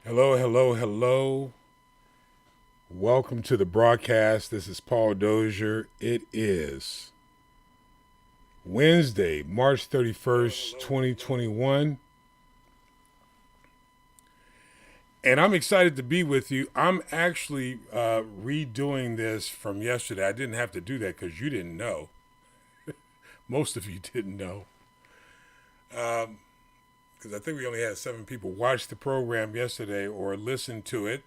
Hello, hello, hello. Welcome to the broadcast. This is Paul Dozier. It is Wednesday, March 31st, 2021. And I'm excited to be with you. I'm actually redoing this from yesterday. I didn't have to do that because you didn't know. Most of you didn't know. Because I think we only had 7 people watch the program yesterday or listen to it.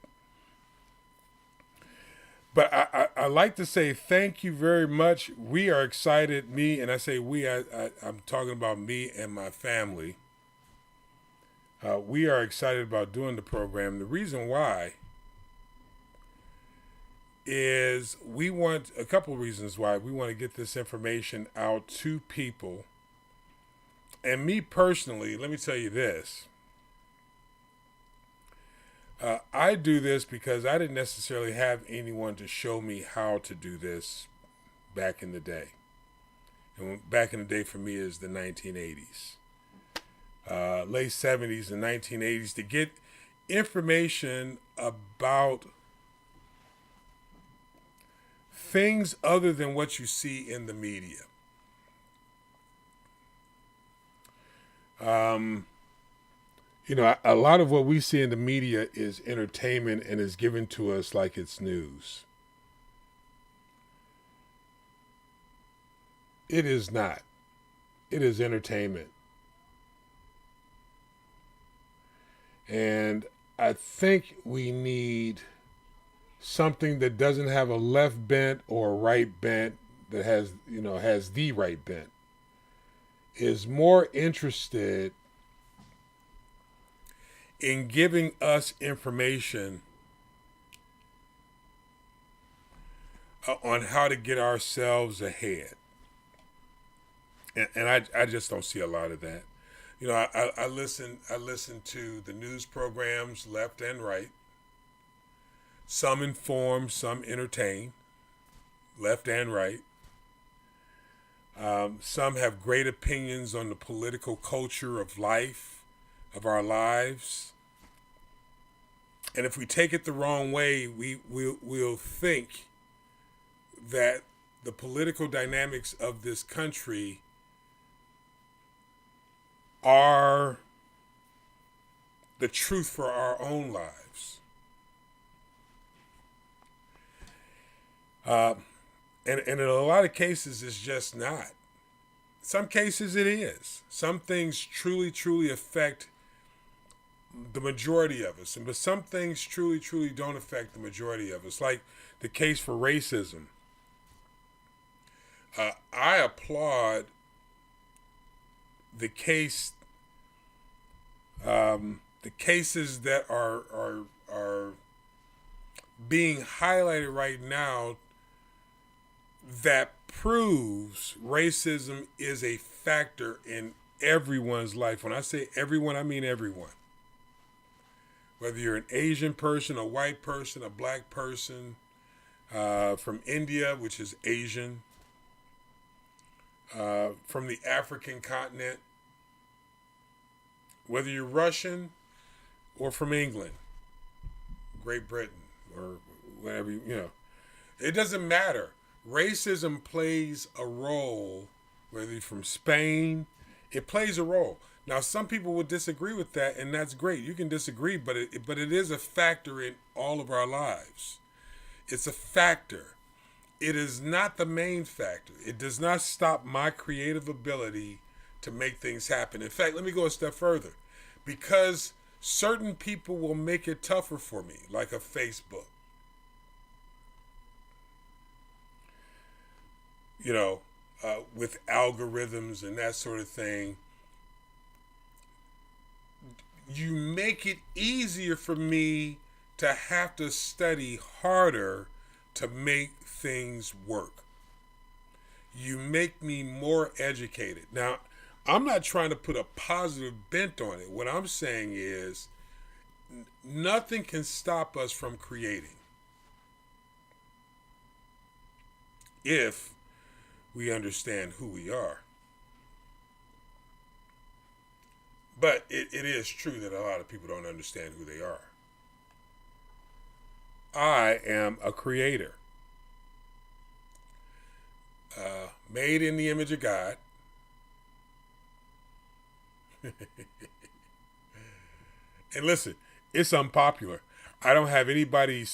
But I like to say thank you very much. We are excited. Me, and I say we, I'm talking about me and my family. We are excited about doing the program. The reason why is we want a couple of reasons why we want to get this information out to people. And me personally, let me tell you this. I do this because I didn't necessarily have anyone to show me how to do this back in the day. And back in the day for me is the 1980s, late 70s and 1980s, to get information about things other than what you see in the media. Um, a lot of what we see in the media is entertainment and is given to us like it's news. It is not. It is entertainment. And I think we need something that doesn't have a left bent or a right bent, that has the right bent, is more interested in giving us information on how to get ourselves ahead. And I just don't see a lot of that. I listen to the news programs left and right. Some inform, some entertain, left and right. Some have great opinions on the political culture of life, of our lives. And if we take it the wrong way, we'll think that the political dynamics of this country are the truth for our own lives. Uh, and in a lot of cases, it's just not. Some cases it is. Some things truly, truly affect the majority of us. But some things truly, truly don't affect the majority of us. Like the case for racism. I applaud the the cases that are being highlighted right now that proves racism is a factor in everyone's life. When I say everyone, I mean everyone. Whether you're an Asian person, a white person, a black person, from India, which is Asian, from the African continent, whether you're Russian or from England, Great Britain, or whatever, it doesn't matter. Racism plays a role, whether you're from Spain, it plays a role. Now, some people would disagree with that, and that's great. You can disagree, but it is a factor in all of our lives. It's a factor. It is not the main factor. It does not stop my creative ability to make things happen. In fact, let me go a step further. Because certain people will make it tougher for me, like a Facebook. With algorithms and that sort of thing, you make it easier for me to have to study harder to make things work. You make me more educated. Now, I'm not trying to put a positive bent on it. What I'm saying is nothing can stop us from creating if we understand who we are. But it is true that a lot of people don't understand who they are. I am a creator, made in the image of God. And listen, it's unpopular. I don't have anybody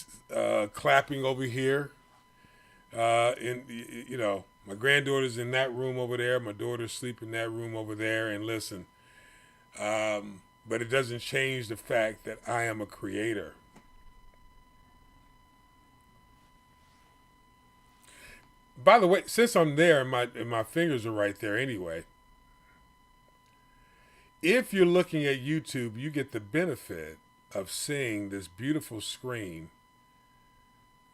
clapping over here. My granddaughter's in that room over there. My daughter's sleeping in that room over there. And listen, but it doesn't change the fact that I am a creator. By the way, since I'm there and my fingers are right there anyway, if you're looking at YouTube, you get the benefit of seeing this beautiful screen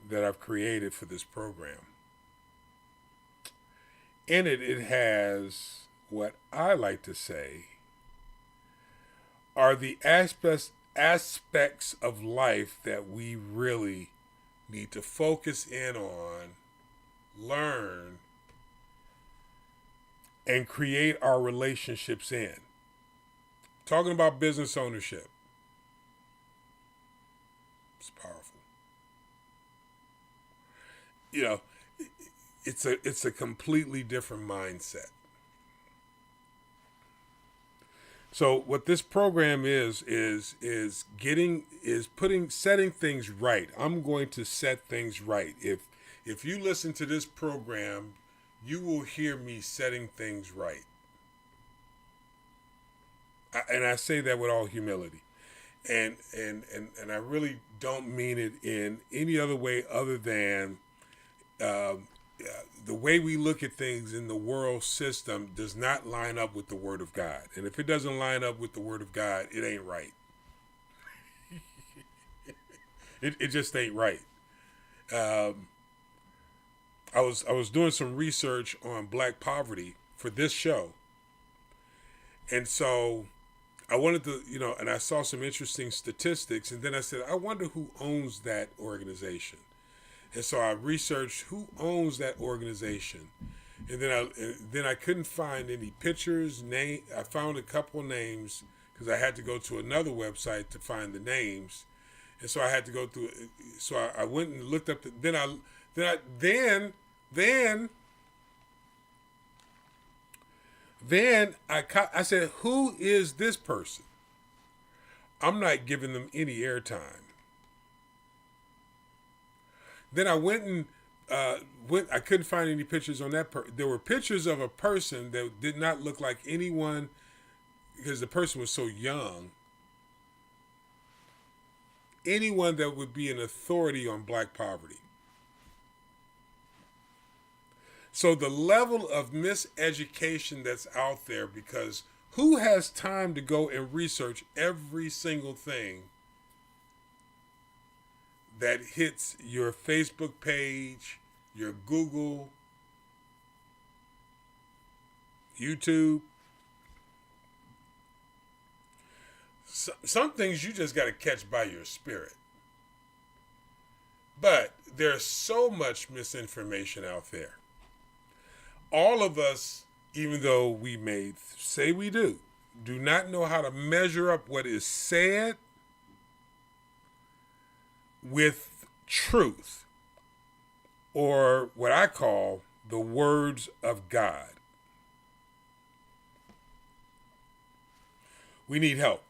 that I've created for this program. In it, it has what I like to say are the aspects of life that we really need to focus in on, learn, and create our relationships in. Talking about business ownership. It's powerful. You know, it's a completely different mindset. So what this program is setting things right. I'm going to set things right. If you listen to this program, you will hear me setting things right. And I say that with all humility. And I really don't mean it in any other way other than the way we look at things in the world system does not line up with the Word of God. And if it doesn't line up with the Word of God, it ain't right. It just ain't right. I was doing some research on black poverty for this show. And so I wanted to, and I saw some interesting statistics, and then I said, I wonder who owns that organization. And so I researched who owns that organization, and then I couldn't find any pictures. I found a couple names because I had to go to another website to find the names, and so I had to go through. So I went and looked up. Then I said, who is this person? I'm not giving them any airtime. Then I went and I couldn't find any pictures on that. There were pictures of a person that did not look like anyone because the person was so young. Anyone that would be an authority on black poverty. So the level of miseducation that's out there, because who has time to go and research every single thing that hits your Facebook page, your Google, YouTube? Some things you just got to catch by your spirit. But there's so much misinformation out there. All of us, even though we may say we do not know how to measure up what is said with truth, or what I call the words of God. We need help.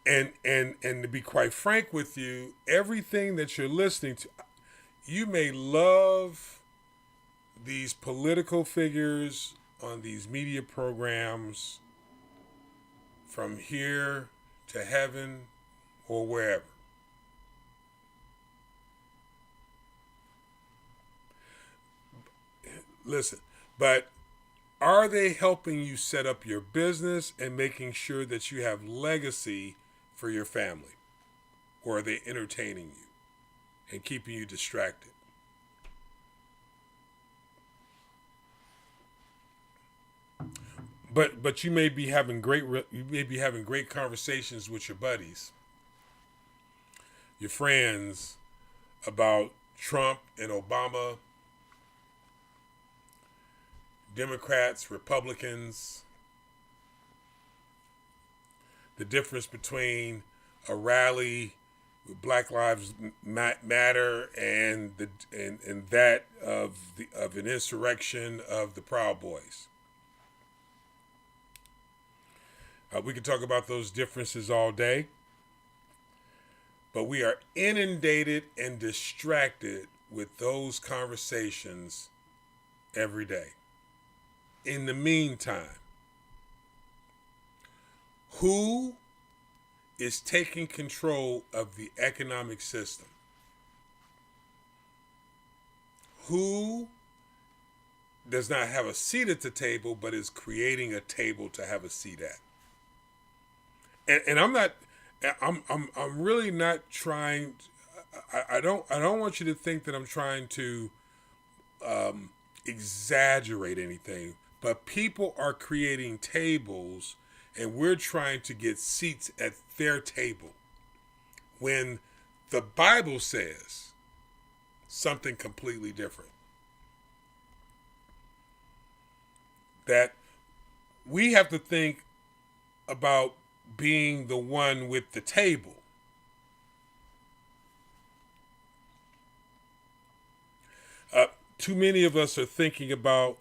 And to be quite frank with you, everything that you're listening to, you may love these political figures on these media programs from here to heaven or wherever. Listen, but are they helping you set up your business and making sure that you have legacy for your family? Or are they entertaining you and keeping you distracted? But you may be having great conversations with your buddies, your friends, about Trump and Obama, Democrats, Republicans, the difference between a rally Black Lives Matter and that of an insurrection of the Proud Boys. We could talk about those differences all day, but we are inundated and distracted with those conversations every day. In the meantime, who is taking control of the economic system? Who does not have a seat at the table but is creating a table to have a seat at? And I'm really not trying. I don't want you to think that I'm trying to exaggerate anything. But people are creating tables, and we're trying to get seats at their table, when the Bible says something completely different. That we have to think about being the one with the table. Too many of us are thinking about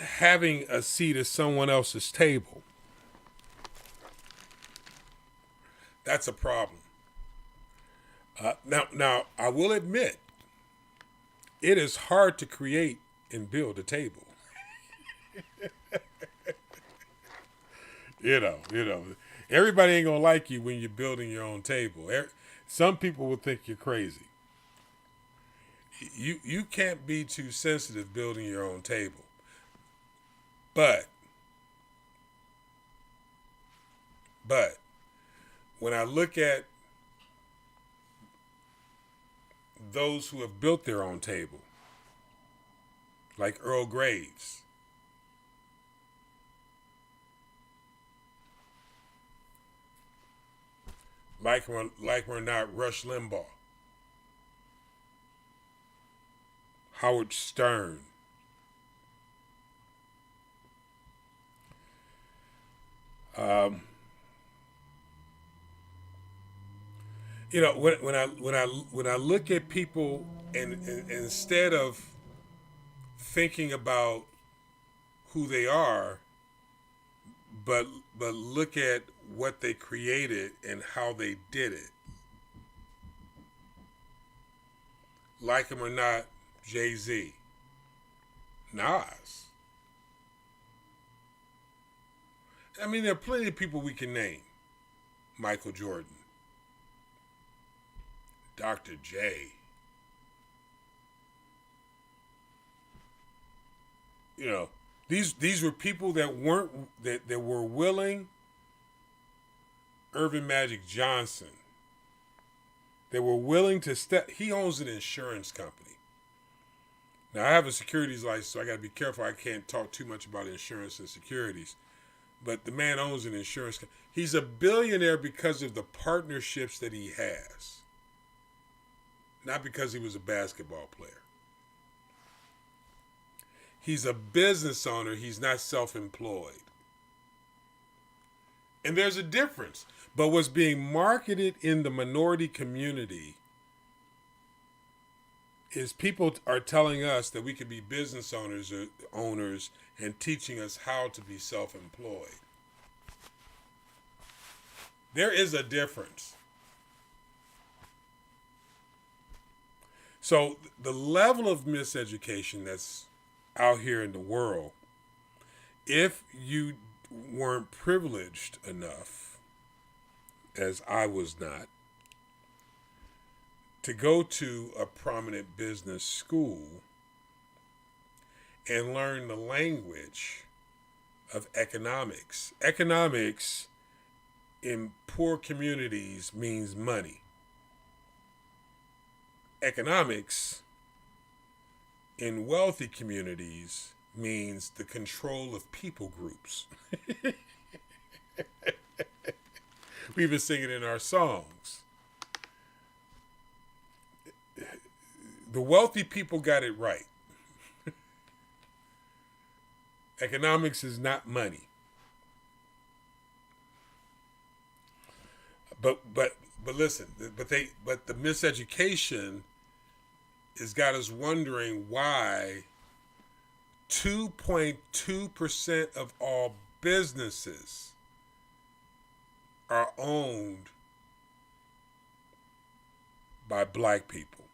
having a seat at someone else's table. That's a problem. Now, I will admit, it is hard to create and build a table. You know, everybody ain't gonna like you when you're building your own table. Some people will think you're crazy. You can't be too sensitive building your own table. But when I look at those who have built their own table, like Earl Graves, like we're not Rush Limbaugh, Howard Stern, when I look at people and instead of thinking about who they are, but look at what they created and how they did it. Like him or not, Jay-Z, Nas. I mean, there are plenty of people we can name. Michael Jordan, Dr. J. These were people that were willing. Irvin Magic Johnson. They were willing to step. He owns an insurance company. Now, I have a securities license, so I got to be careful. I can't talk too much about insurance and securities. But the man owns an insurance company. He's a billionaire because of the partnerships that he has, not because he was a basketball player. He's a business owner. He's not self-employed. And there's a difference. But what's being marketed in the minority community is people are telling us that we could be business owners and teaching us how to be self-employed. There is a difference. So the level of miseducation that's out here in the world, if you weren't privileged enough, as I was not, to go to a prominent business school and learn the language of economics. Economics in poor communities means money. Economics in wealthy communities means the control of people groups. We even sing it in our songs. The wealthy people got it right. Economics is not money. But but listen, but the miseducation has got us wondering why 2.2% of all businesses are owned by black people.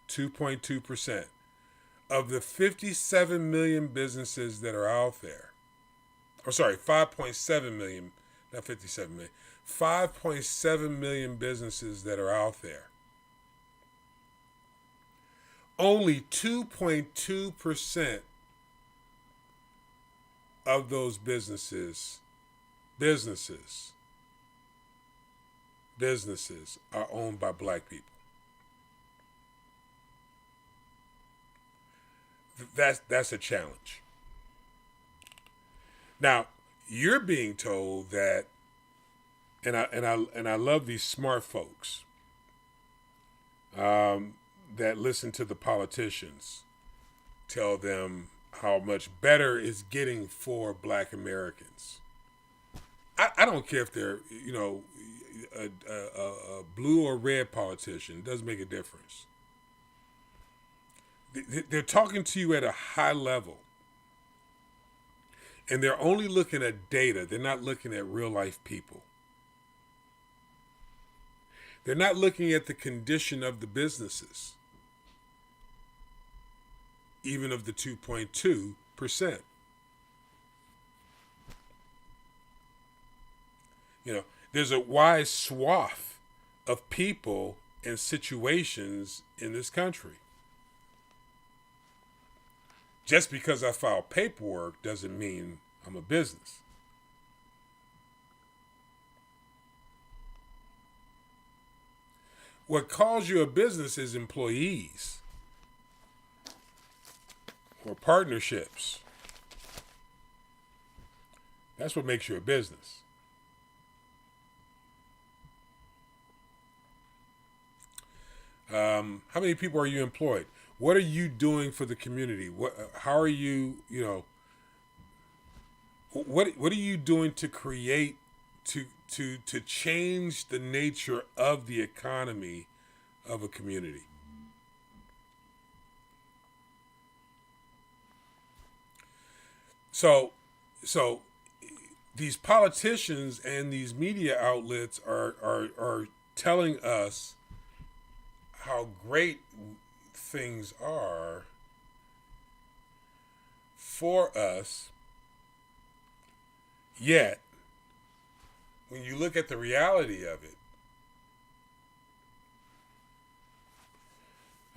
2.2% of the 57 million businesses that are out there. Or sorry, 5.7 million, not 57 million. 5.7 million businesses that are out there. Only 2.2% of those businesses are owned by black people. That's a challenge. Now, you're being told that, and I love these smart folks that listen to the politicians tell them how much better it's getting for black Americans. I don't care if they're, a blue or red politician. It doesn't make a difference. They're talking to you at a high level. And they're only looking at data. They're not looking at real life people. They're not looking at the condition of the businesses, even of the 2.2%. There's a wide swath of people and situations in this country. Just because I file paperwork doesn't mean I'm a business. What calls you a business is employees or partnerships. That's what makes you a business. How many people are you employed? What are you doing for the community? How are you, what are you doing to create, to change the nature of the economy of a community? So these politicians and these media outlets are telling us how great things are for us, yet when you look at the reality of it,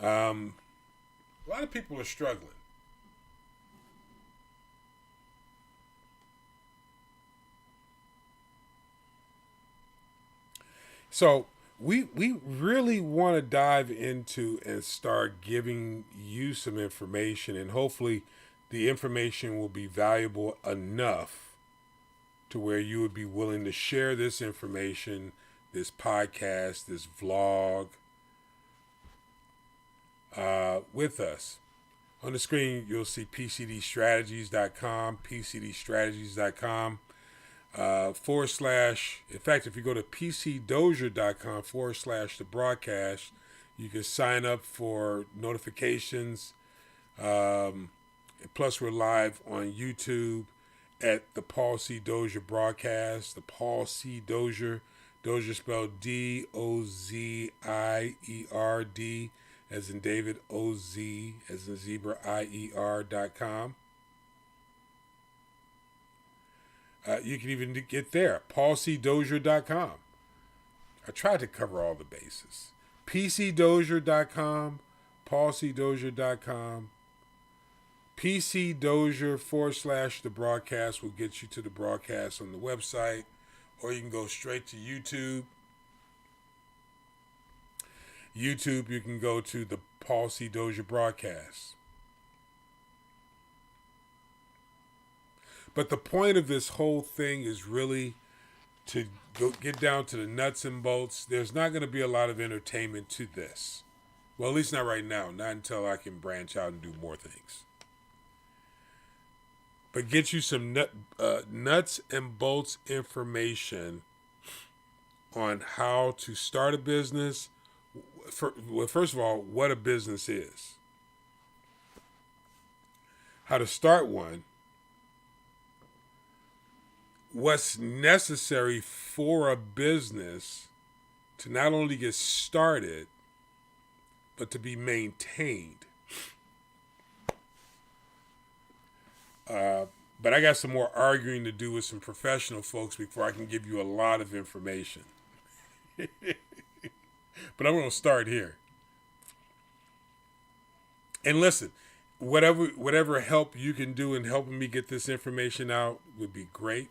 a lot of people are struggling. So we really want to dive into and start giving you some information, and hopefully the information will be valuable enough to where you would be willing to share this information, this podcast, this vlog with us. On the screen, you'll see pcdstrategies.com, pcdstrategies.com. / in fact, if you go to pcdozier.com / the broadcast, you can sign up for notifications. Plus, we're live on YouTube at the Paul C. Dozier broadcast. The Paul C. Dozier, Dozier spelled DOZIERD, as in David, OZ, as in zebra, IER.com. You can even get there, paulcdozier.com. I tried to cover all the bases. pcdozier.com, paulcdozier.com. pcdozier / the broadcast will get you to the broadcast on the website, or you can go straight to YouTube. YouTube, you can go to the Paul C. Dozier broadcast. But the point of this whole thing is really to go get down to the nuts and bolts. There's not going to be a lot of entertainment to this. Well, at least not right now. Not until I can branch out and do more things. But get you some nuts and bolts information on how to start a business. Well, first of all, what a business is, how to start one, what's necessary for a business to not only get started, but to be maintained. But I got some more arguing to do with some professional folks before I can give you a lot of information. But I'm going to start here. And listen, whatever help you can do in helping me get this information out would be great.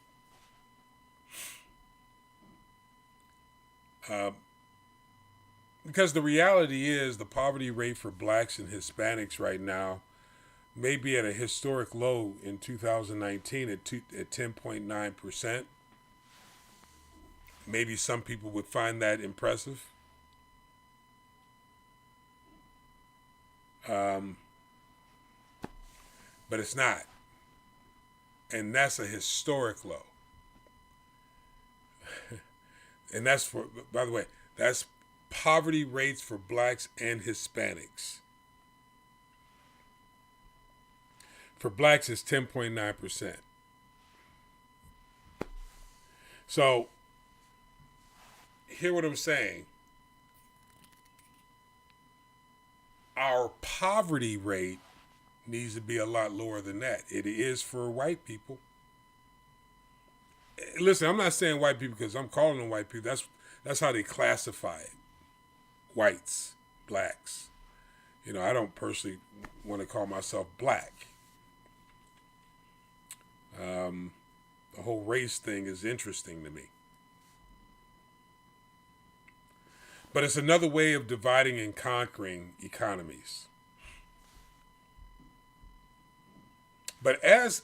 Because the reality is the poverty rate for blacks and Hispanics right now may be at a historic low in 2019 at 10.9%. Maybe some people would find that impressive. But it's not. And that's a historic low. And that's for, by the way, that's poverty rates for blacks and Hispanics. For blacks, it's 10.9%. So, hear what I'm saying. Our poverty rate needs to be a lot lower than that. It is for white people. Listen, I'm not saying white people because I'm calling them white people. That's how they classify it. Whites, blacks. I don't personally want to call myself black. The whole race thing is interesting to me. But it's another way of dividing and conquering economies. But as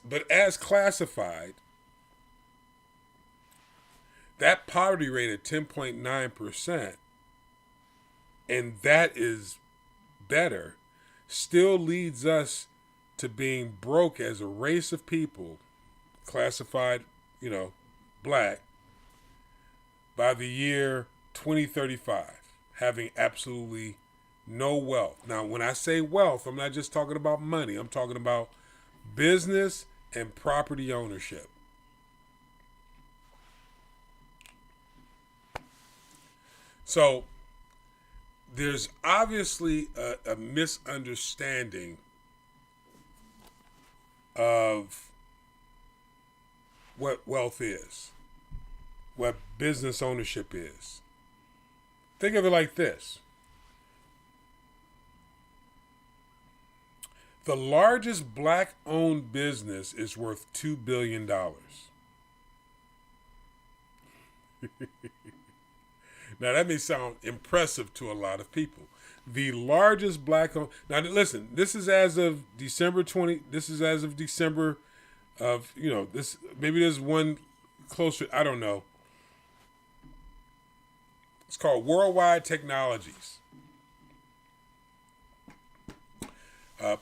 classified, that poverty rate at 10.9%, and that is better, still leads us to being broke as a race of people, classified, black, by the year 2035, having absolutely no wealth. Now, when I say wealth, I'm not just talking about money. I'm talking about business and property ownership. So, there's obviously a misunderstanding of what wealth is, what business ownership is. Think of it like this. The largest black-owned business is worth $2 billion. Now, that may sound impressive to a lot of people. The largest black-owned... Now, listen, this is as of December 20... This is as of December of, this... Maybe there's one closer... I don't know. It's called Worldwide Technologies.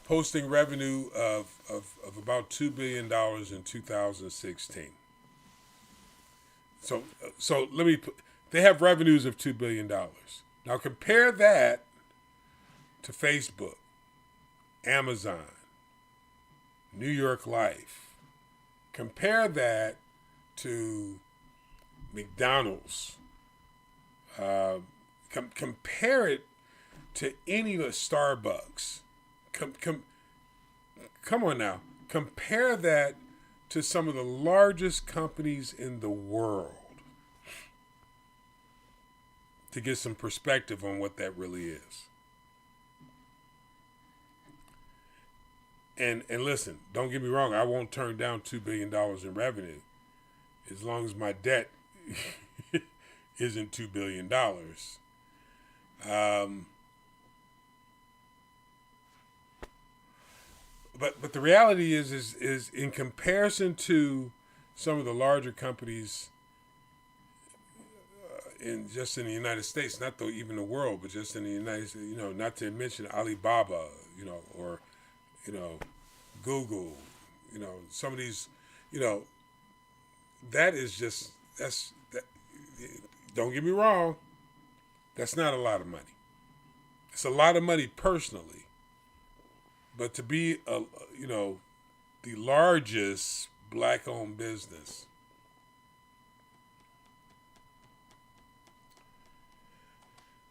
Posting revenue of about $2 billion in 2016. So let me put... They have revenues of $2 billion. Now compare that to Facebook, Amazon, New York Life. Compare that to McDonald's. Compare it to any of the Starbucks. Come on now. Compare that to some of the largest companies in the world, to get some perspective on what that really is. And listen, don't get me wrong, I won't turn down $2 billion in revenue as long as my debt isn't $2 billion. But the reality is in comparison to some of the larger companies in the United States, not even the world, but just in the United States, not to mention Alibaba, or Google, some of these, that is just, don't get me wrong, that's not a lot of money. It's a lot of money personally, but to be the largest black-owned business.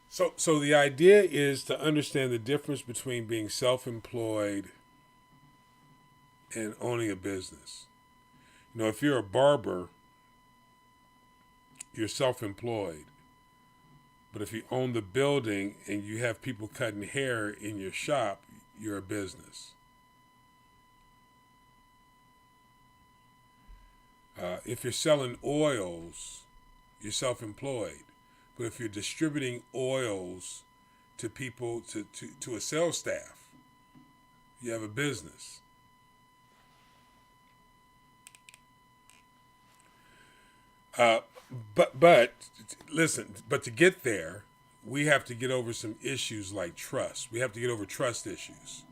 So the idea is to understand the difference between being self-employed and owning a business. If you're a barber, you're self-employed. But if you own the building and you have people cutting hair in your shop, you're a business. If you're selling oils, you're self-employed. But if you're distributing oils to people, to a sales staff, you have a business. But listen, but to get there, we have to get over some issues like trust. We have to get over trust issues.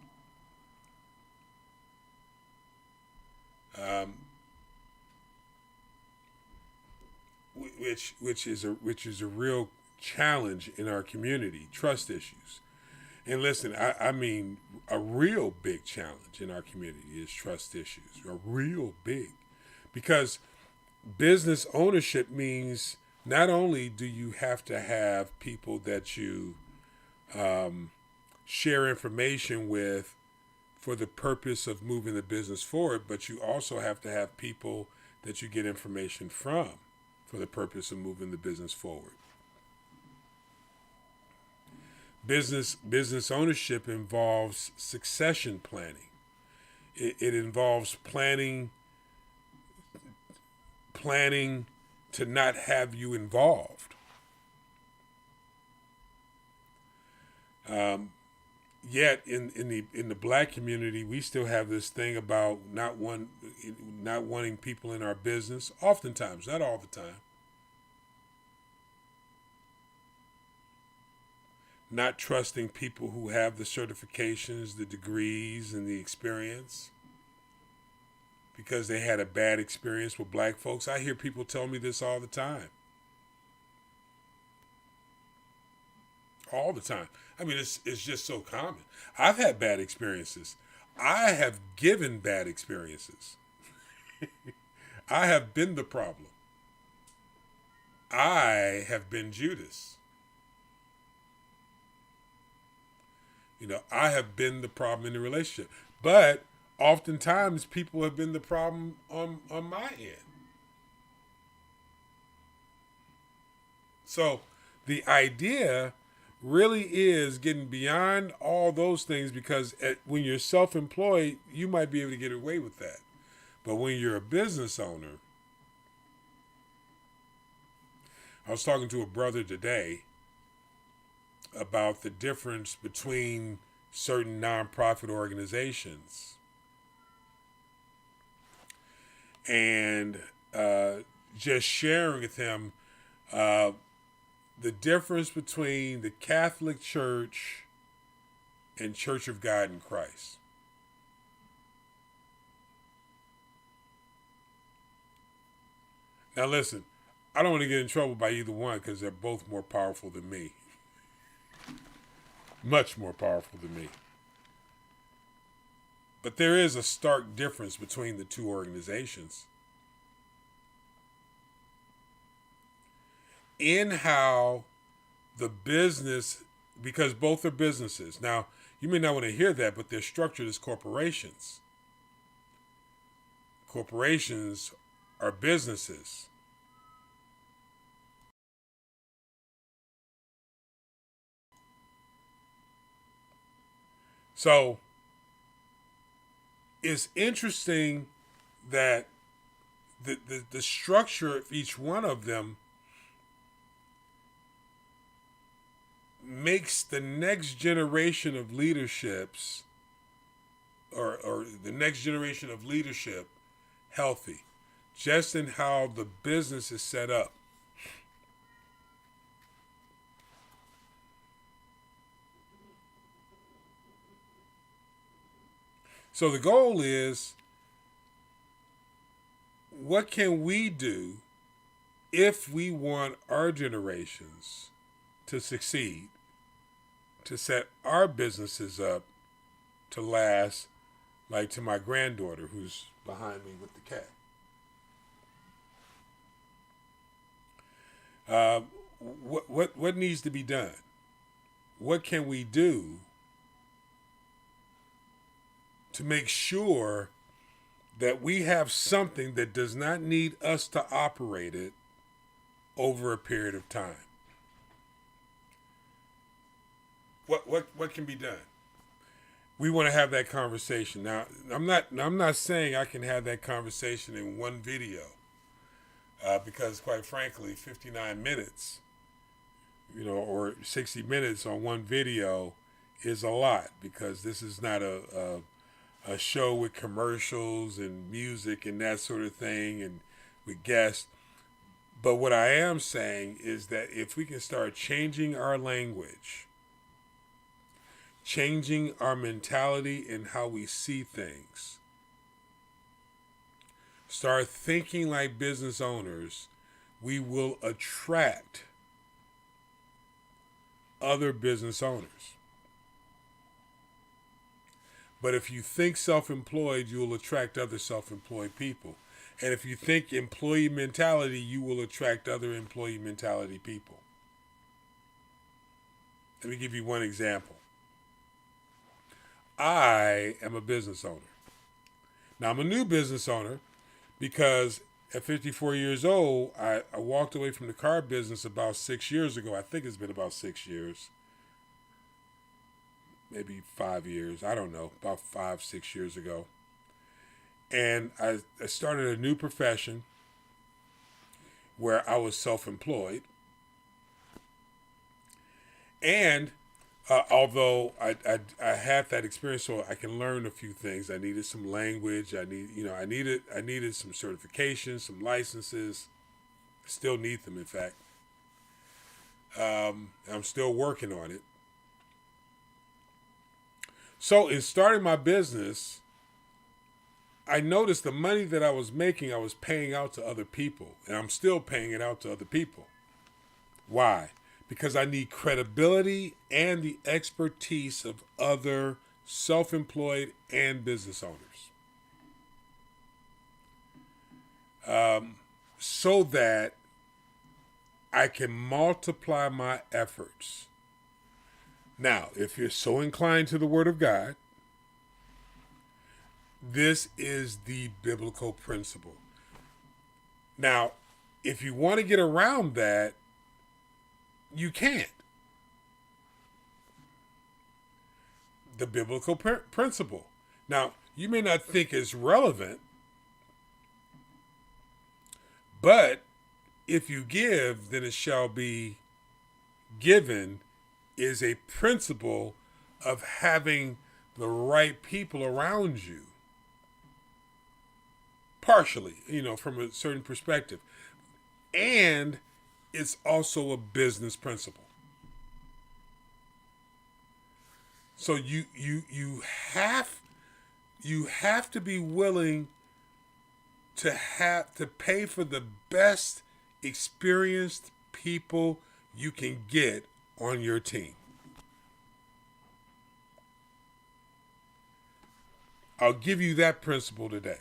Which is a real challenge in our community, trust issues. And listen, I mean, a real big challenge in our community is trust issues, a real big, because business ownership means not only do you have to have people that you share information with for the purpose of moving the business forward, but you also have to have people that you get information from for the purpose of moving the business forward. Business ownership involves succession planning. It involves planning to not have you involved. Yet in the black community, we still have this thing about not wanting people in our business. Oftentimes, not all the time. Not trusting people who have the certifications, the degrees, and the experience because they had a bad experience with black folks. I hear people tell me this all the time. All the time. I mean, it's just so common. I've had bad experiences. I have given bad experiences. I have been the problem. I have been Judas. I have been the problem in the relationship. But oftentimes people have been the problem on my end. So the idea really is getting beyond all those things, because when you're self-employed, you might be able to get away with that. But when you're a business owner, I was talking to a brother today about the difference between certain nonprofit organizations and just sharing with him the difference between the Catholic Church and Church of God in Christ. Now listen, I don't want to get in trouble by either one because they're both more powerful than me. Much more powerful than me. But there is a stark difference between the two organizations in how the business, because both are businesses. Now, you may not want to hear that, but they're structured as corporations. Corporations are businesses. So it's interesting that the structure of each one of them makes the next generation of leaderships or the next generation of leadership healthy, just in how the business is set up. So the goal is, what can we do if we want our generations to succeed, to set our businesses up to last, like to my granddaughter who's behind me with the cat. What needs to be done? What can we do to make sure that we have something that does not need us to operate it over a period of time? What can be done? We want to have that conversation. Now, I'm not saying I can have that conversation in one video, because quite frankly, 59 minutes, or 60 minutes on one video is a lot, because this is not a show with commercials and music and that sort of thing and with guests. But what I am saying is that if we can start changing our language, changing our mentality and how we see things, start thinking like business owners, we will attract other business owners. But if you think self-employed, you will attract other self-employed people. And if you think employee mentality, you will attract other employee mentality people. Let me give you one example. I am a business owner. Now, I'm a new business owner because at 54 years old, I walked away from the car business about 6 years ago. I think it's been about 6 years. Maybe 5 years. I don't know. About 5-6 years ago. And I started a new profession where I was self-employed. And although I had that experience, so I can learn a few things. I needed some language. I needed some certifications, some licenses. I still need them, in fact. I'm still working on it. So in starting my business, I noticed the money that I was making, I was paying out to other people, and I'm still paying it out to other people. Why? Because I need credibility and the expertise of other self-employed and business owners. So that I can multiply my efforts. Now, if you're so inclined to the Word of God, this is the biblical principle. Now, if you want to get around that, you can't. The biblical principle. Now, you may not think it's relevant, but if you give, then it shall be given is a principle of having the right people around you. Partially, from a certain perspective. And it's also a business principle. So you have to be willing to pay for the best experienced people you can get on your team. I'll give you that principle today.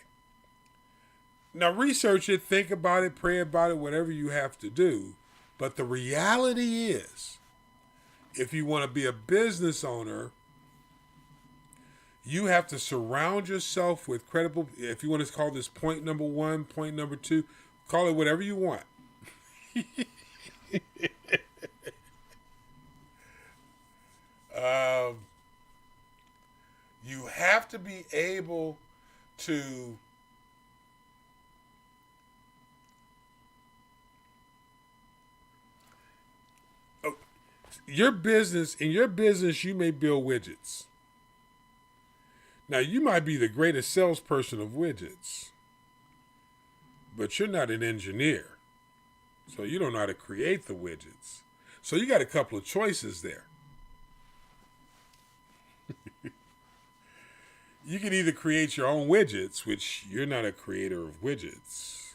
Now research it, think about it, pray about it, whatever you have to do. But the reality is, if you want to be a business owner, you have to surround yourself with credible, if you want to call this point number 1, point number 2, call it whatever you want. You have to be able to in your business, you may build widgets. Now, you might be the greatest salesperson of widgets, but you're not an engineer. So you don't know how to create the widgets. So you got a couple of choices there. You can either create your own widgets, which you're not a creator of widgets.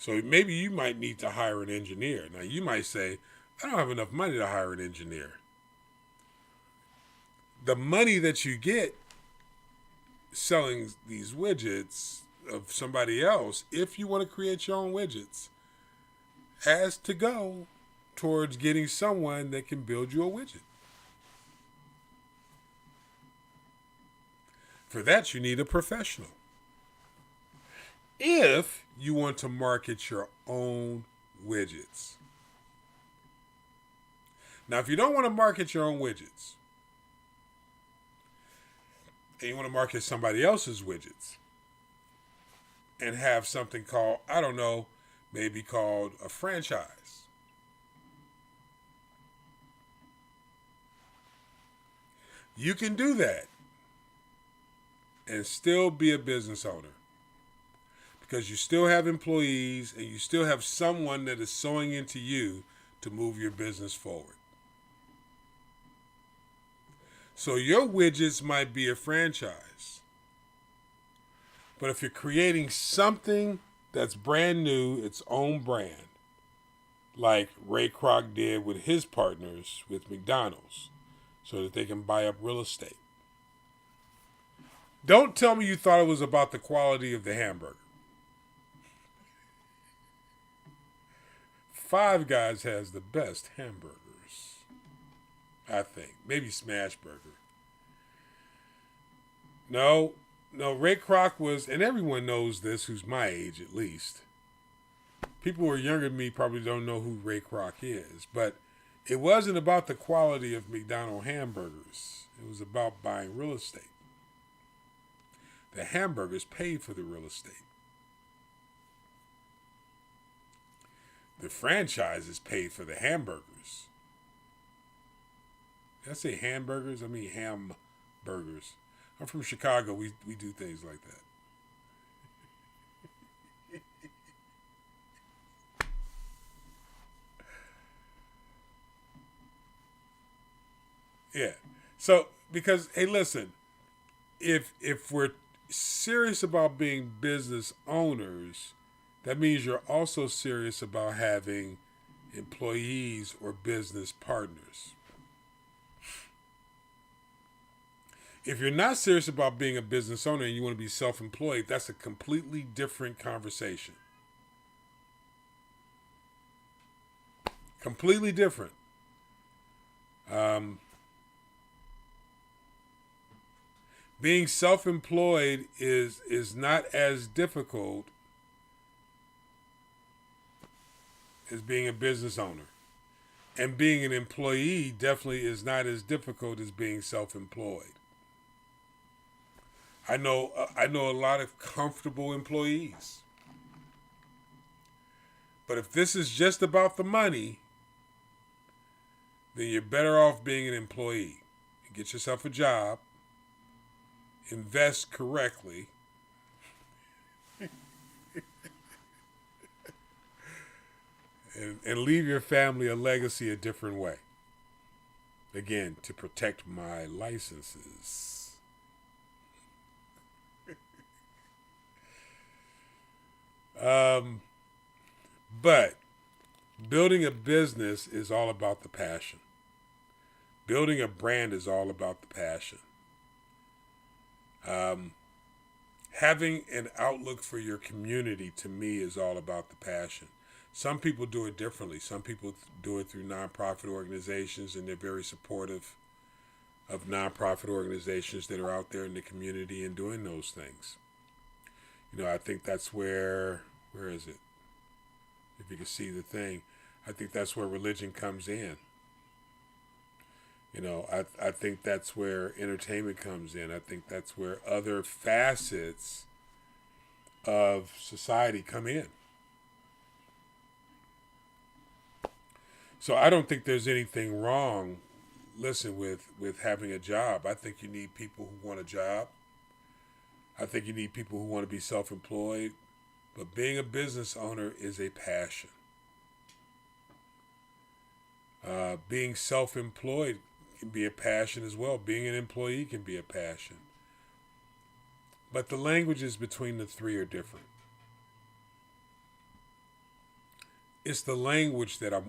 So maybe you might need to hire an engineer. Now you might say, I don't have enough money to hire an engineer. The money that you get selling these widgets of somebody else, if you want to create your own widgets, has to go towards getting someone that can build you a widget. For that, you need a professional. If you want to market your own widgets. Now, if you don't want to market your own widgets, and you want to market somebody else's widgets, and have something called, I don't know, maybe called a franchise. You can do that and still be a business owner, because you still have employees and you still have someone that is sewing into you to move your business forward. So your widgets might be a franchise, but if you're creating something that's brand new, its own brand, like Ray Kroc did with his partners with McDonald's, so that they can buy up real estate. Don't tell me you thought it was about the quality of the hamburger. Five Guys has the best hamburgers, I think. Maybe Smash Burger. No, Ray Kroc was, and everyone knows this who's my age at least. People who are younger than me probably don't know who Ray Kroc is, but it wasn't about the quality of McDonald's hamburgers. It was about buying real estate. The hamburgers paid for the real estate. The franchises paid for the hamburgers. Did I say hamburgers? I mean hamburgers. I'm from Chicago. We do things like that. Yeah. So, because, hey, listen, if we're serious about being business owners, that means you're also serious about having employees or business partners. If you're not serious about being a business owner and you want to be self-employed, that's a completely different conversation. Completely different. Being self-employed is not as difficult as being a business owner. And being an employee definitely is not as difficult as being self-employed. I know a lot of comfortable employees. But if this is just about the money, then you're better off being an employee. Get yourself a job, invest correctly, and leave your family a legacy a different way. Again, to protect my licenses. But building a business is all about the passion. Building a brand is all about the passion. Having an outlook for your community, to me, is all about the passion. Some people do it differently. Some people do it through nonprofit organizations, and they're very supportive of nonprofit organizations that are out there in the community and doing those things. You know, I think that's where is it? If you can see the thing, I think that's where religion comes in. You know, I think that's where entertainment comes in. I think that's where other facets of society come in. So I don't think there's anything wrong, listen, with having a job. I think you need people who want a job. I think you need people who want to be self-employed. But being a business owner is a passion. Being self-employed can be a passion as well. Being an employee can be a passion. But the languages between the three are different. It's the language that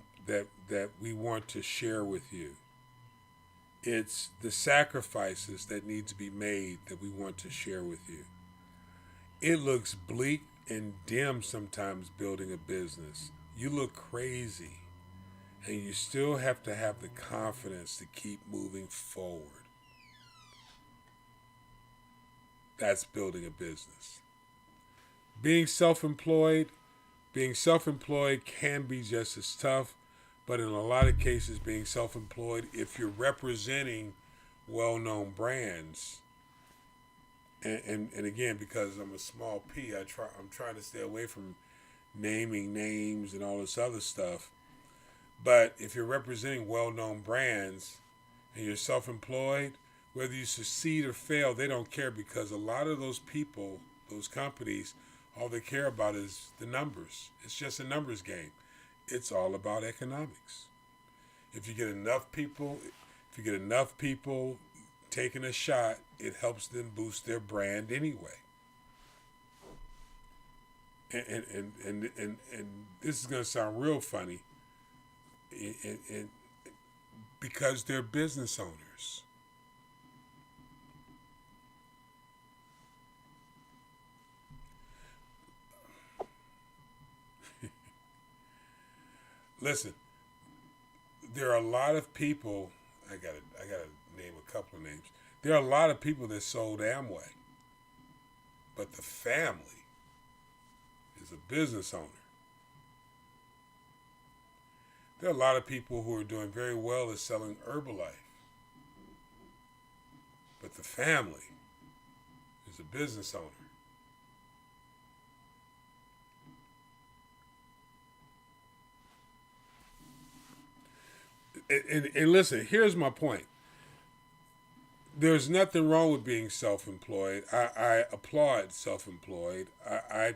we want to share with you. It's the sacrifices that need to be made that we want to share with you. It looks bleak and dim sometimes building a business. You look crazy, and you still have to have the confidence to keep moving forward. That's building a business. Being self-employed, being self-employed can be just as tough, but in a lot of cases, being self-employed, if you're representing well-known brands, and again, because I'm a small P, I'm trying to stay away from naming names and all this other stuff. But if you're representing well-known brands and you're self-employed, whether you succeed or fail, they don't care, because a lot of those people, those companies, all they care about is the numbers. It's just a numbers game. It's all about economics. If you get enough people taking a shot, it helps them boost their brand anyway. And this is going to sound real funny, and because they're business owners. Listen, there are a lot of people. I gotta name a couple of names. There are a lot of people that sold Amway, but the family is a business owner. There are a lot of people who are doing very well at selling Herbalife, but the family is a business owner. And listen, here's my point. There's nothing wrong with being self-employed. I applaud self-employed. I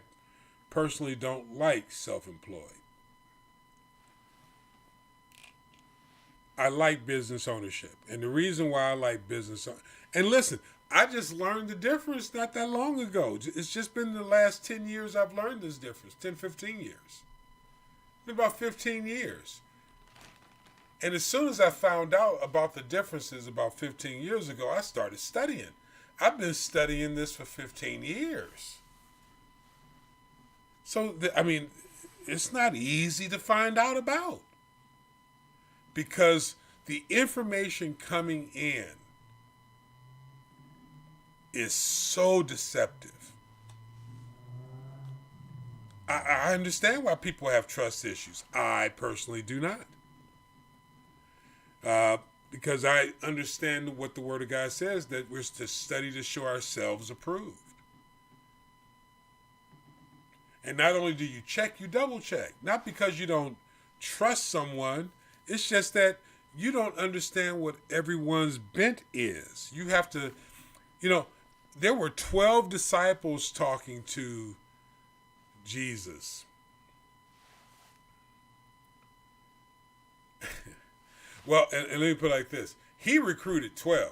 personally don't like self-employed. I like business ownership. And the reason why I like and listen, I just learned the difference not that long ago. It's just been the last 10 years I've learned this difference. 10, 15 years. Been about 15 years. And as soon as I found out about the differences about 15 years ago, I started studying. I've been studying this for 15 years. So, it's not easy to find out about, because the information coming in is so deceptive. I understand why people have trust issues. I personally do not. Because I understand what the Word of God says, that we're to study to show ourselves approved. And not only do you check, you double check. Not because you don't trust someone, it's just that you don't understand what everyone's bent is. You have to, there were 12 disciples talking to Jesus. Well, and let me put it like this. He recruited 12.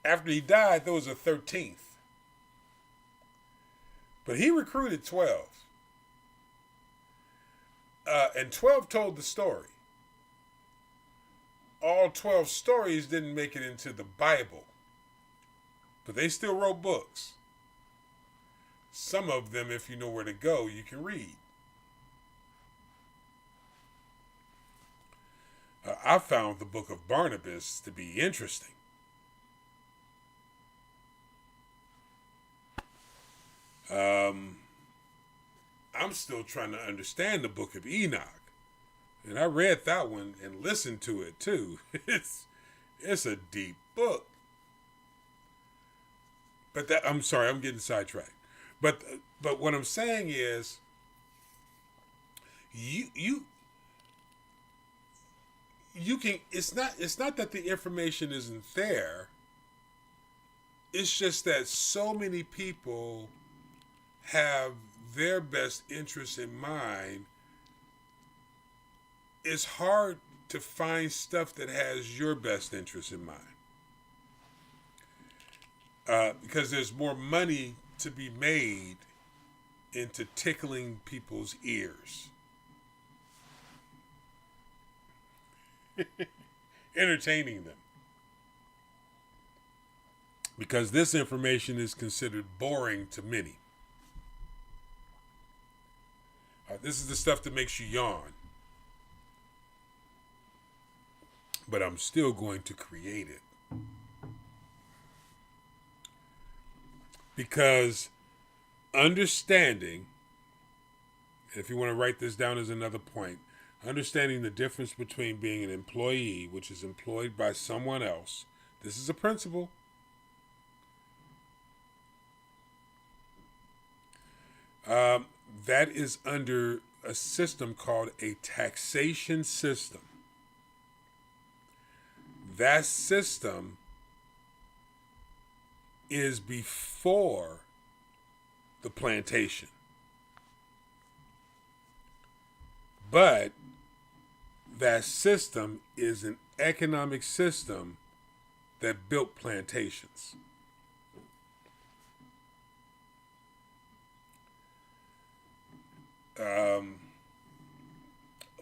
After he died, there was a 13th. But he recruited 12. And 12 told the story. All 12 stories didn't make it into the Bible. But they still wrote books. Some of them, if you know where to go, you can read. I found the book of Barnabas to be interesting. I'm still trying to understand the book of Enoch. And I read that one and listened to it too. It's a deep book. But I'm sorry, I'm getting sidetracked. But what I'm saying is, you can. It's not that the information isn't there. It's just that so many people have their best interests in mind. It's hard to find stuff that has your best interest in mind. because there's more money to be made into tickling people's ears, entertaining them. Because this information is considered boring to many. This is the stuff that makes you yawn. But I'm still going to create it. Because understanding, if you want to write this down as another point, understanding the difference between being an employee, which is employed by someone else, this is a principle. That is under a system called a taxation system. That system is before the plantation. But that system is an economic system that built plantations.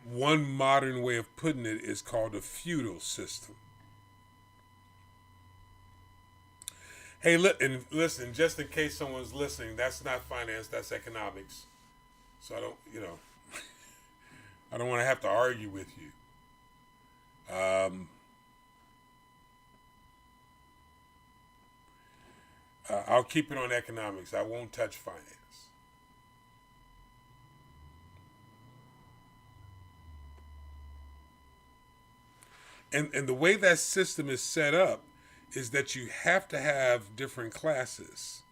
One modern way of putting it is called a feudal system. Hey, and listen, just in case someone's listening, that's not finance, that's economics. So I don't, I don't want to have to argue with you. I'll keep it on economics. I won't touch finance. And the way that system is set up is that you have to have different classes.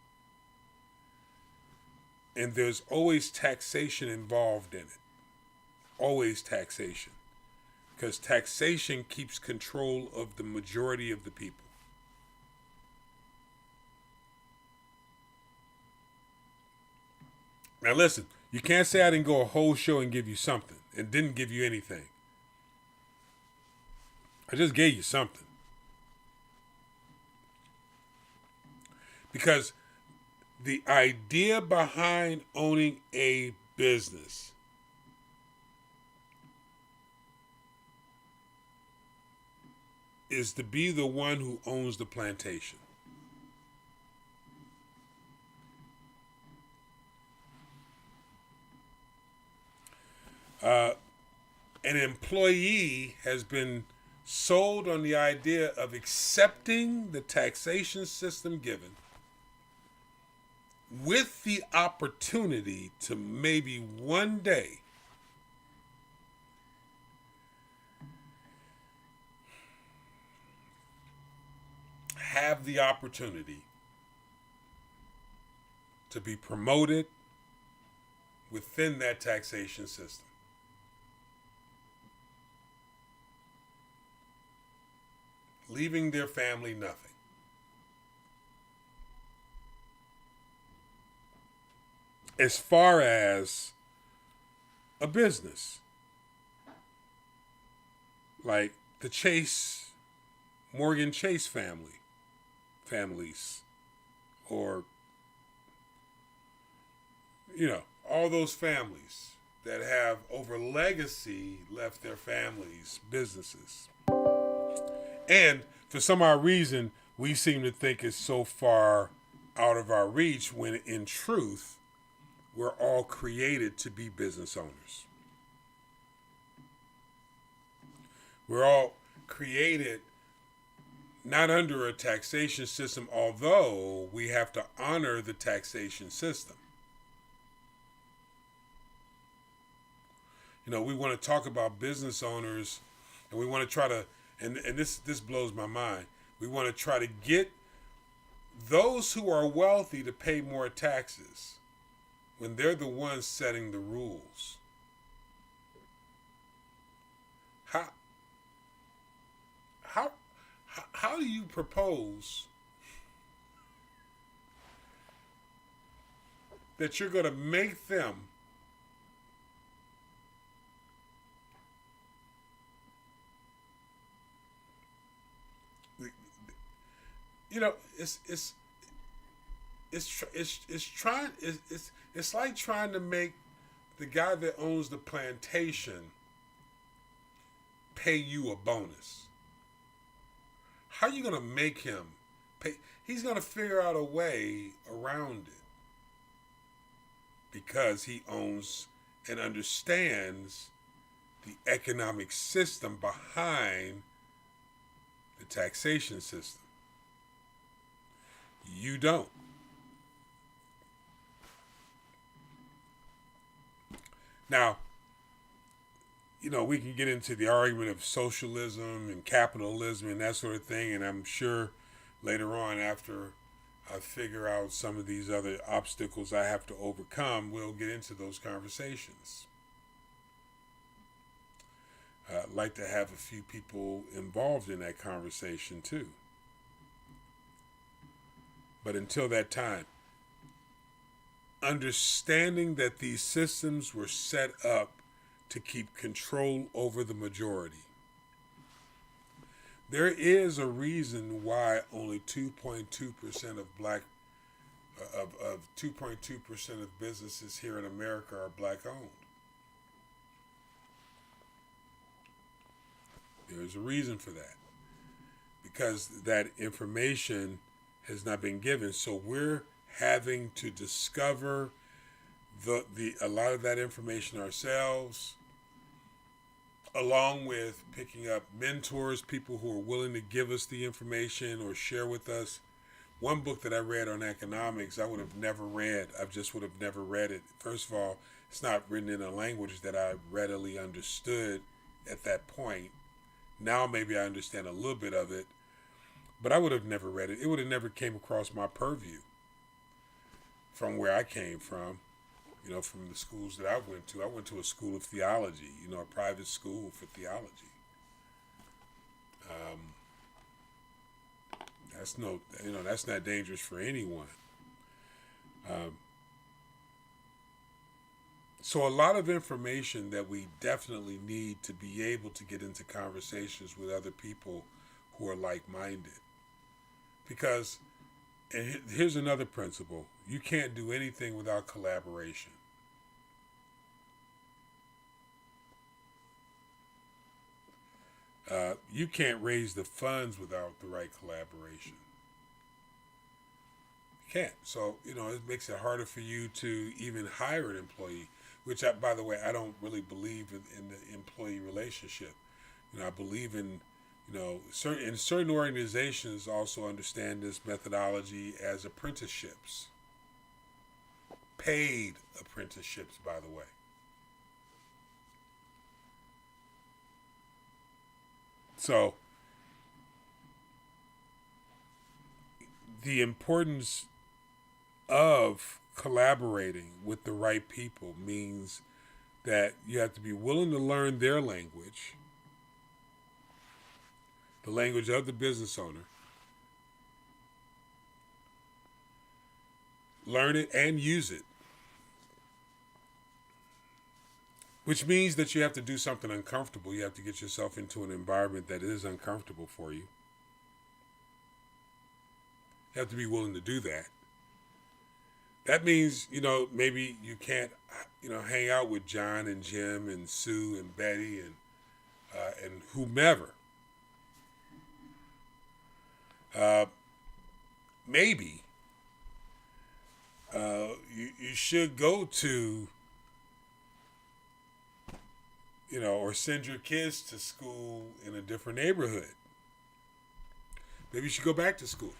And there's always taxation involved in it. Always taxation. Because taxation keeps control of the majority of the people. Now listen, you can't say I didn't go a whole show and give you something and didn't give you anything. I just gave you something. Because the idea behind owning a business is to be the one who owns the plantation. An employee has been sold on the idea of accepting the taxation system given with the opportunity to maybe one day have the opportunity to be promoted within that taxation system. Leaving their family nothing. As far as a business, like the Morgan Chase families, or, all those families that have over legacy left their families businesses. And for some odd reason, we seem to think it's so far out of our reach when in truth, we're all created to be business owners. We're all created not under a taxation system, although we have to honor the taxation system. We want to talk about business owners, and we want to try to, and this blows my mind, we want to try to get those who are wealthy to pay more taxes when they're the ones setting the rules. How do you propose that you're going to make them it's like trying to make the guy that owns the plantation pay you a bonus. How are you going to make him pay? He's going to figure out a way around it because he owns and understands the economic system behind the taxation system. You don't. Now, we can get into the argument of socialism and capitalism and that sort of thing, and I'm sure later on, after I figure out some of these other obstacles I have to overcome, we'll get into those conversations. I'd like to have a few people involved in that conversation too. But until that time, understanding that these systems were set up to keep control over the majority. There is a reason why only 2.2% of black of 2.2% of businesses here in America are black owned. There's a reason for that. Because that information has not been given. So we're having to discover a lot of that information ourselves, along with picking up mentors, people who are willing to give us the information or share with us. One book that I read on economics, I would have never read. I just would have never read it. First of all, it's not written in a language that I readily understood at that point. Now maybe I understand a little bit of it, but I would have never read it. It would have never came across my purview from where I came from, from the schools that I went to. I went to a school of theology, a private school for theology. That's not dangerous for anyone. So a lot of information that we definitely need to be able to get into conversations with other people who are like-minded. Because, and here's another principle, you can't do anything without collaboration. You can't raise the funds without the right collaboration. You can't. So, it makes it harder for you to even hire an employee, which, by the way, I don't really believe in the employee relationship. I believe in, certain organizations also understand this methodology as apprenticeships. Paid apprenticeships, by the way. So, the importance of collaborating with the right people means that you have to be willing to learn their language, the language of the business owner, learn it and use it, which means that you have to do something uncomfortable. You have to get yourself into an environment that is uncomfortable for you. You have to be willing to do that. That means, maybe you can't, hang out with John and Jim and Sue and Betty and whomever. Maybe you should go to, or send your kids to school in a different neighborhood. Maybe you should go back to school.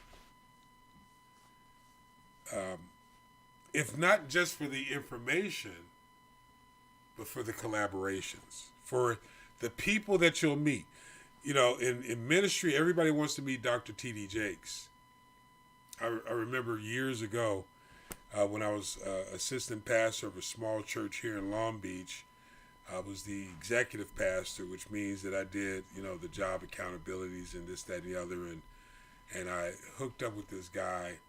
If not just for the information, but for the collaborations, for the people that you'll meet. In ministry, everybody wants to meet Dr. T.D. Jakes. I remember years ago when I was assistant pastor of a small church here in Long Beach. I was the executive pastor, which means that I did, the job accountabilities and this, that, and the other. And I hooked up with this guy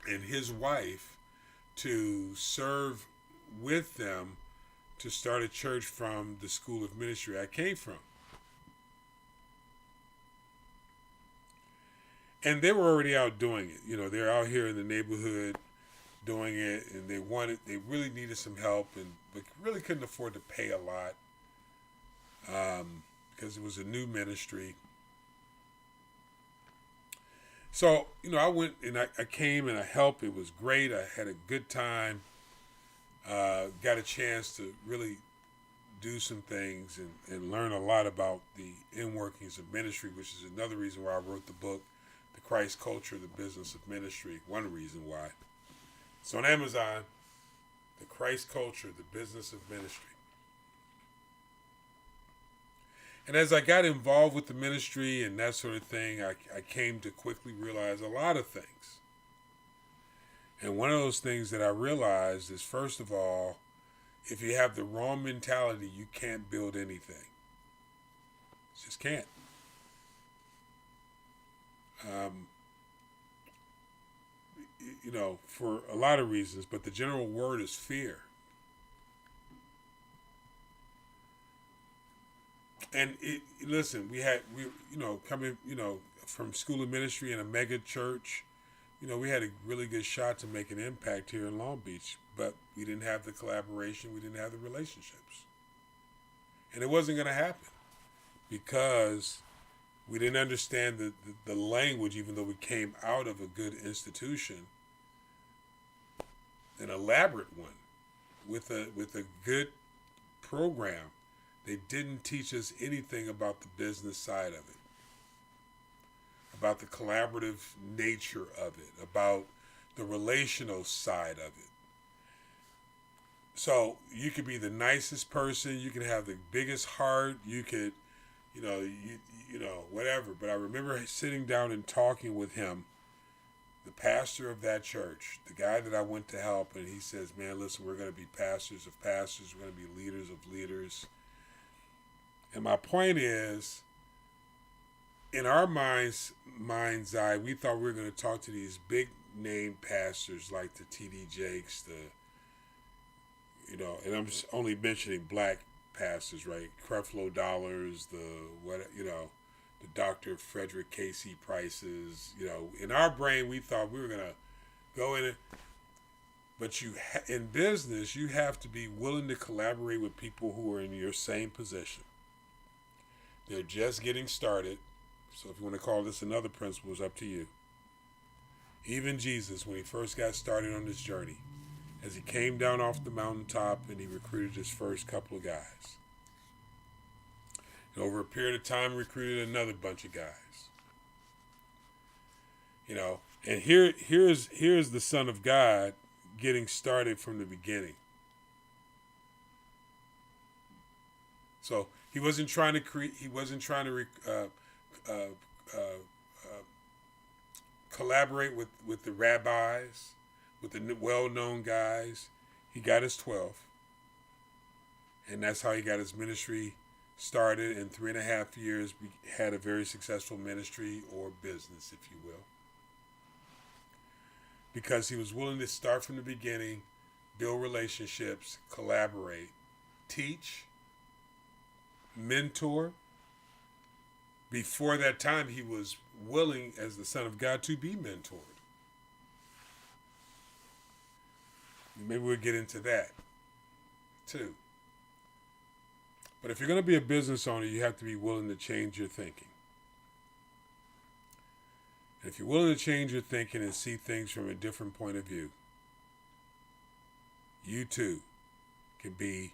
and his wife to serve with them to start a church from the school of ministry I came from. And they were already out doing it. You know, they're out here in the neighborhood doing it, and they really needed some help, and but really couldn't afford to pay a lot because it was a new ministry. So, you know, I went and I came and I helped. It was great. I had a good time. Got a chance to really do some things and learn a lot about the inner workings of ministry, which is another reason why I wrote the book, The Christ Culture, the Business of Ministry. One reason why. It's on Amazon, The Christ Culture, the Business of Ministry. And as I got involved with the ministry and that sort of thing, I came to quickly realize a lot of things. And one of those things that I realized is, first of all, if you have the wrong mentality, you can't build anything. You just can't. You know, for a lot of reasons, but the general word is fear. And listen, we coming, from school of ministry in a mega church, we had a really good shot to make an impact here in Long Beach, but we didn't have the collaboration, we didn't have the relationships. And it wasn't going to happen because we didn't understand the language, even though we came out of a good institution, an elaborate one, with a good program. They didn't teach us anything about the business side of it, about the collaborative nature of it, about the relational side of it. So you could be the nicest person, you could have the biggest heart, you could, whatever. But I remember sitting down and talking with him, the pastor of that church, the guy that I went to help, and he says, man, listen, we're going to be pastors of pastors, we're going to be leaders of leaders. And my point is, in our mind's eye, we thought we were going to talk to these big name pastors like the T.D. Jakes, and I'm just only mentioning black pastors, right? Creflo Dollars, the Dr. Frederick Casey Prices. In our brain, we thought we were going to go in it. But in business, you have to be willing to collaborate with people who are in your same position. They're just getting started. So if you want to call this another principle, it's up to you. Even Jesus, when he first got started on this journey, as he came down off the mountaintop and he recruited his first couple of guys. And over a period of time, recruited another bunch of guys. And here's the Son of God getting started from the beginning. So he wasn't trying to create. He wasn't trying to collaborate with the rabbis, with the well-known guys. He got his 12, and that's how he got his ministry started. In 3.5 years, we had a very successful ministry or business, if you will, because he was willing to start from the beginning, build relationships, collaborate, teach, mentor. Before that time, he was willing, as the Son of God, to be mentored. Maybe we'll get into that too. But if you're going to be a business owner, you have to be willing to change your thinking. And if you're willing to change your thinking and see things from a different point of view, you too can be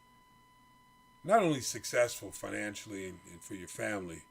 not only successful financially and for your family,